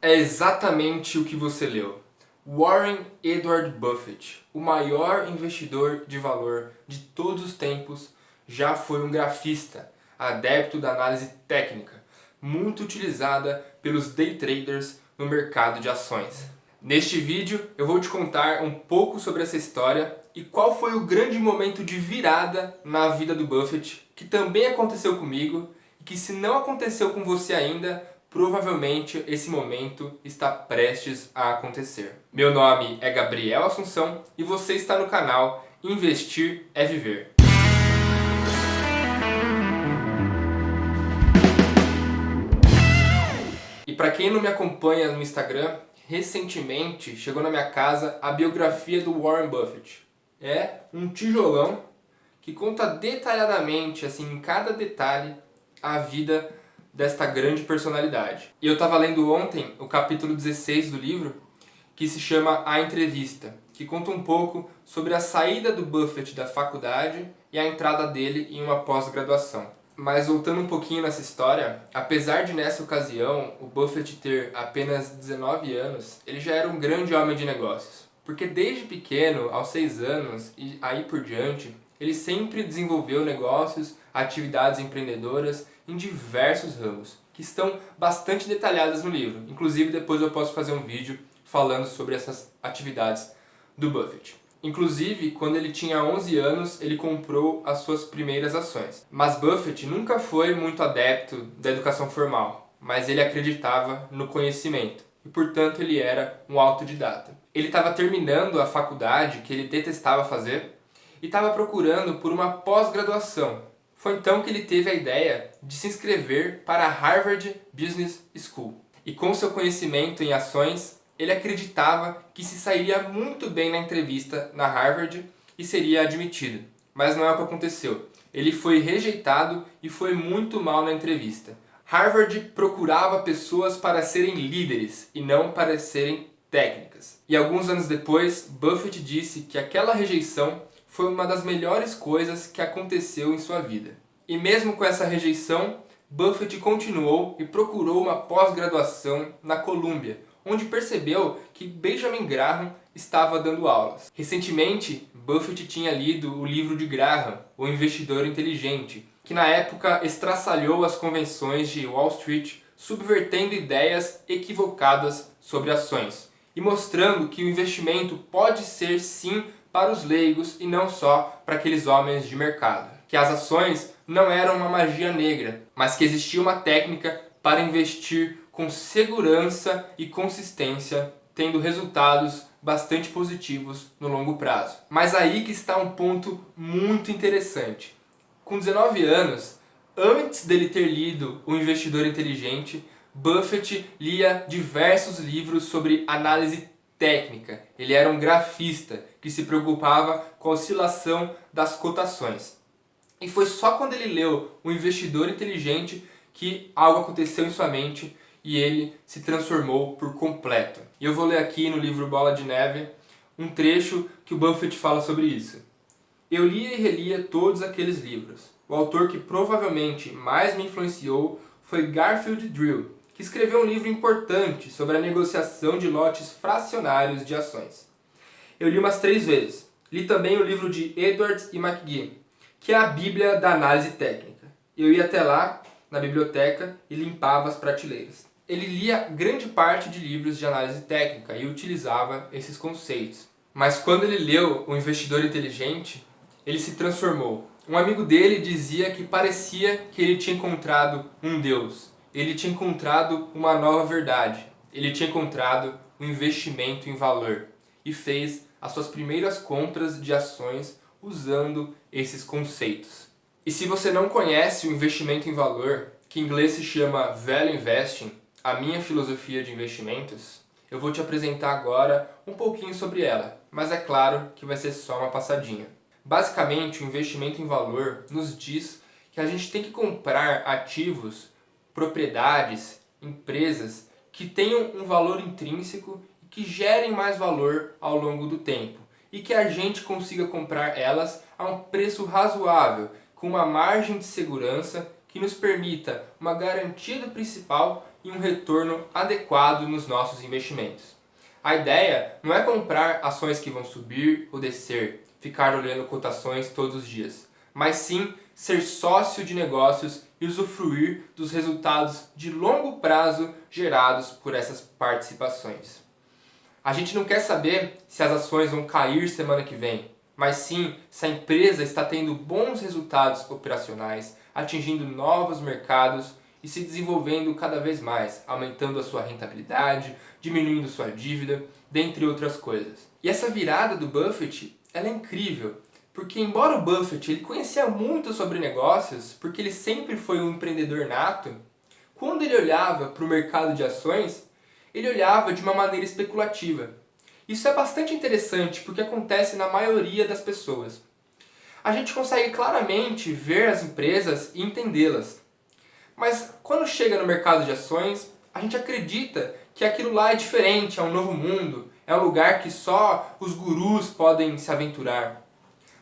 é exatamente o que você leu. Warren Edward Buffett, o maior investidor de valor de todos os tempos, já foi um grafista, adepto da análise técnica, muito utilizada pelos day traders no mercado de ações. Neste vídeo eu vou te contar um pouco sobre essa história e qual foi o grande momento de virada na vida do Buffett, que também aconteceu comigo e que, se não aconteceu com você ainda, provavelmente esse momento está prestes a acontecer. Meu nome é Gabriel Assunção e você está no canal Investir é Viver. E para quem não me acompanha no Instagram, recentemente chegou na minha casa a biografia do Warren Buffett. É um tijolão que conta detalhadamente, assim, em cada detalhe, a vida desta grande personalidade. E eu estava lendo ontem o capítulo 16 do livro, que se chama A Entrevista, que conta um pouco sobre a saída do Buffett da faculdade e a entrada dele em uma pós-graduação. Mas voltando um pouquinho nessa história, apesar de nessa ocasião o Buffett ter apenas 19 anos, ele já era um grande homem de negócios. Porque desde pequeno, aos 6 anos e aí por diante, ele sempre desenvolveu negócios, atividades empreendedoras em diversos ramos, que estão bastante detalhadas no livro. Inclusive, depois eu posso fazer um vídeo falando sobre essas atividades do Buffett. Inclusive, quando ele tinha 11 anos, ele comprou as suas primeiras ações. Mas Buffett nunca foi muito adepto da educação formal, mas ele acreditava no conhecimento e, portanto, ele era um autodidata. Ele estava terminando a faculdade, que ele detestava fazer, e estava procurando por uma pós-graduação. Foi então que ele teve a ideia de se inscrever para a Harvard Business School. E com seu conhecimento em ações, ele acreditava que se sairia muito bem na entrevista na Harvard e seria admitido. Mas não é o que aconteceu. Ele foi rejeitado e foi muito mal na entrevista. Harvard procurava pessoas para serem líderes e não para serem técnicas. E alguns anos depois, Buffett disse que aquela rejeição foi uma das melhores coisas que aconteceu em sua vida. E mesmo com essa rejeição, Buffett continuou e procurou uma pós-graduação na Columbia, onde percebeu que Benjamin Graham estava dando aulas. Recentemente, Buffett tinha lido o livro de Graham, O Investidor Inteligente, que na época estraçalhou as convenções de Wall Street, subvertendo ideias equivocadas sobre ações e mostrando que o investimento pode ser sim para os leigos e não só para aqueles homens de mercado. Que as ações não eram uma magia negra, mas que existia uma técnica para investir com segurança e consistência, tendo resultados bastante positivos no longo prazo. Mas aí que está um ponto muito interessante. Com 19 anos, antes dele ter lido O Investidor Inteligente, Buffett lia diversos livros sobre análise técnica. Ele era um grafista que se preocupava com a oscilação das cotações. E foi só quando ele leu O Investidor Inteligente que algo aconteceu em sua mente e ele se transformou por completo. E eu vou ler aqui no livro Bola de Neve um trecho que o Buffett fala sobre isso. Eu lia e relia todos aqueles livros. O autor que provavelmente mais me influenciou foi Garfield Drill, que escreveu um livro importante sobre a negociação de lotes fracionários de ações. Eu li umas 3 vezes. Li também o livro de Edwards e McGee, que é a Bíblia da análise técnica. Eu ia até lá, na biblioteca, e limpava as prateleiras. Ele lia grande parte de livros de análise técnica e utilizava esses conceitos. Mas quando ele leu O Investidor Inteligente, ele se transformou. Um amigo dele dizia que parecia que ele tinha encontrado um Deus. Ele tinha encontrado uma nova verdade. Ele tinha encontrado um investimento em valor. E fez as suas primeiras compras de ações usando esses conceitos. E se você não conhece o investimento em valor, que em inglês se chama Value Investing, a minha filosofia de investimentos, eu vou te apresentar agora um pouquinho sobre ela, mas é claro que vai ser só uma passadinha. Basicamente, o investimento em valor nos diz que a gente tem que comprar ativos, propriedades, empresas que tenham um valor intrínseco e que gerem mais valor ao longo do tempo e que a gente consiga comprar elas a um preço razoável, com uma margem de segurança que nos permita uma garantia do principal e um retorno adequado nos nossos investimentos. A ideia não é comprar ações que vão subir ou descer, ficar olhando cotações todos os dias, mas sim ser sócio de negócios e usufruir dos resultados de longo prazo gerados por essas participações. A gente não quer saber se as ações vão cair semana que vem, mas sim se a empresa está tendo bons resultados operacionais, atingindo novos mercados e se desenvolvendo cada vez mais, aumentando a sua rentabilidade, diminuindo sua dívida, dentre outras coisas. E essa virada do Buffett, ela é incrível, porque embora o Buffett ele conhecia muito sobre negócios, porque ele sempre foi um empreendedor nato, quando ele olhava para o mercado de ações, ele olhava de uma maneira especulativa. Isso é bastante interessante porque acontece na maioria das pessoas. A gente consegue claramente ver as empresas e entendê-las. Mas quando chega no mercado de ações, a gente acredita que aquilo lá é diferente, é um novo mundo, é um lugar que só os gurus podem se aventurar.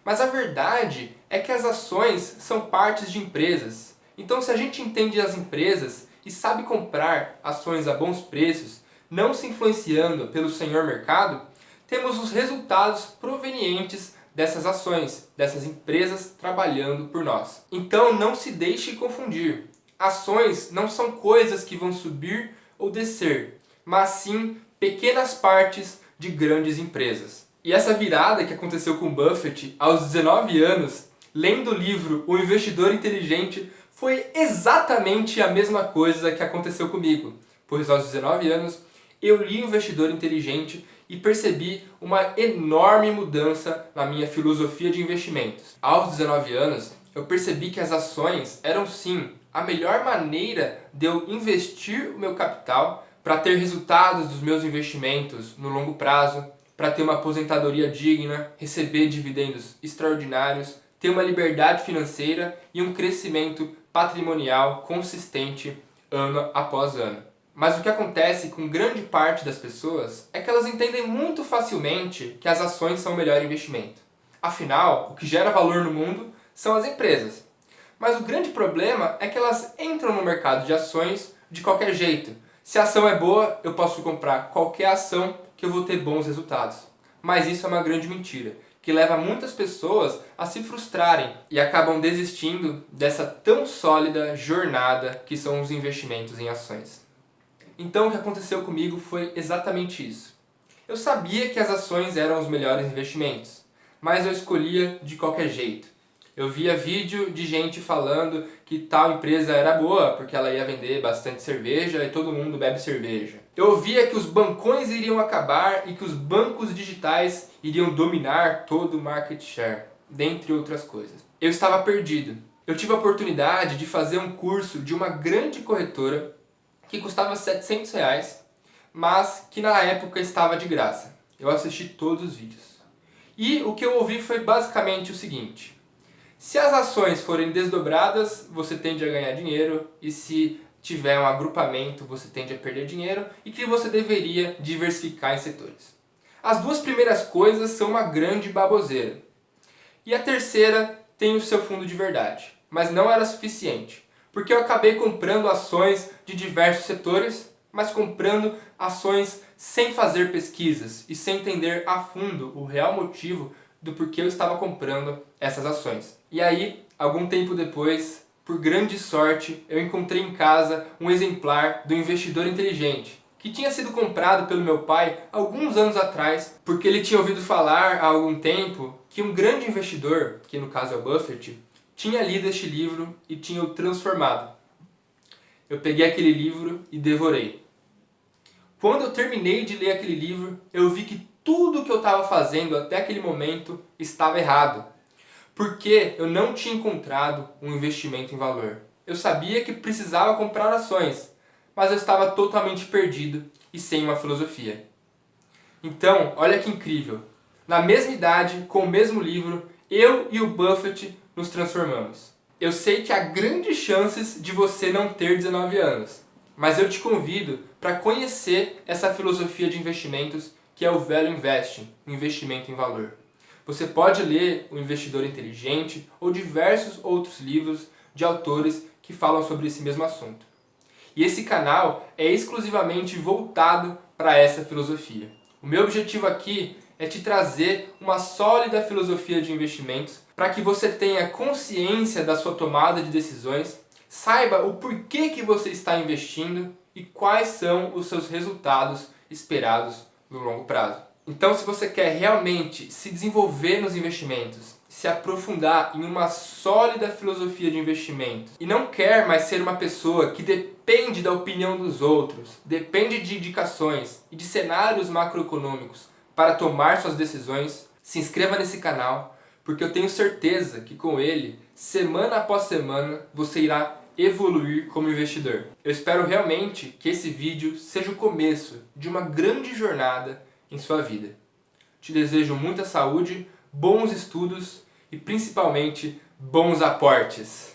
Mas a verdade é que as ações são partes de empresas. Então se a gente entende as empresas e sabe comprar ações a bons preços, não se influenciando pelo senhor mercado, temos os resultados provenientes dessas ações, dessas empresas trabalhando por nós. Então não se deixe confundir. Ações não são coisas que vão subir ou descer, mas sim pequenas partes de grandes empresas. E essa virada que aconteceu com Buffett aos 19 anos, lendo o livro O Investidor Inteligente, foi exatamente a mesma coisa que aconteceu comigo, pois aos 19 anos eu li O Investidor Inteligente e percebi uma enorme mudança na minha filosofia de investimentos. Aos 19 anos, eu percebi que as ações eram sim a melhor maneira de eu investir o meu capital para ter resultados dos meus investimentos no longo prazo, para ter uma aposentadoria digna, receber dividendos extraordinários, ter uma liberdade financeira e um crescimento patrimonial consistente ano após ano. Mas o que acontece com grande parte das pessoas é que elas entendem muito facilmente que as ações são o melhor investimento. Afinal, o que gera valor no mundo são as empresas. Mas o grande problema é que elas entram no mercado de ações de qualquer jeito. Se a ação é boa, eu posso comprar qualquer ação que eu vou ter bons resultados. Mas isso é uma grande mentira, que leva muitas pessoas a se frustrarem e acabam desistindo dessa tão sólida jornada que são os investimentos em ações. Então o que aconteceu comigo foi exatamente isso. Eu sabia que as ações eram os melhores investimentos, mas eu escolhia de qualquer jeito. Eu via vídeo de gente falando que tal empresa era boa porque ela ia vender bastante cerveja e todo mundo bebe cerveja. Eu ouvia que os bancões iriam acabar e que os bancos digitais iriam dominar todo o market share, dentre outras coisas. Eu estava perdido. Eu tive a oportunidade de fazer um curso de uma grande corretora que custava R$700, mas que na época estava de graça. Eu assisti todos os vídeos. E o que eu ouvi foi basicamente o seguinte: se as ações forem desdobradas, você tende a ganhar dinheiro, e se tiver um agrupamento, você tende a perder dinheiro, e que você deveria diversificar em setores. As duas primeiras coisas são uma grande baboseira. E a terceira tem o seu fundo de verdade, mas não era suficiente, porque eu acabei comprando ações de diversos setores, mas comprando ações sem fazer pesquisas e sem entender a fundo o real motivo do porquê eu estava comprando essas ações. E aí, algum tempo depois, por grande sorte, eu encontrei em casa um exemplar do Investidor Inteligente, que tinha sido comprado pelo meu pai alguns anos atrás, porque ele tinha ouvido falar há algum tempo que um grande investidor, que no caso é o Buffett, tinha lido este livro e tinha o transformado. Eu peguei aquele livro e devorei. Quando eu terminei de ler aquele livro, eu vi que tudo o que eu estava fazendo até aquele momento estava errado. Porque eu não tinha encontrado um investimento em valor. Eu sabia que precisava comprar ações, mas eu estava totalmente perdido e sem uma filosofia. Então, olha que incrível. Na mesma idade, com o mesmo livro, eu e o Buffett nos transformamos. Eu sei que há grandes chances de você não ter 19 anos, mas eu te convido para conhecer essa filosofia de investimentos que é o Value Investing, o investimento em valor. Você pode ler O Investidor Inteligente ou diversos outros livros de autores que falam sobre esse mesmo assunto. E esse canal é exclusivamente voltado para essa filosofia. O meu objetivo aqui é te trazer uma sólida filosofia de investimentos para que você tenha consciência da sua tomada de decisões, saiba o porquê que você está investindo e quais são os seus resultados esperados no longo prazo. Então, se você quer realmente se desenvolver nos investimentos, se aprofundar em uma sólida filosofia de investimentos e não quer mais ser uma pessoa que depende da opinião dos outros, depende de indicações e de cenários macroeconômicos para tomar suas decisões, se inscreva nesse canal, porque eu tenho certeza que com ele, semana após semana, você irá evoluir como investidor. Eu espero realmente que esse vídeo seja o começo de uma grande jornada em sua vida. Te desejo muita saúde, bons estudos e principalmente bons aportes.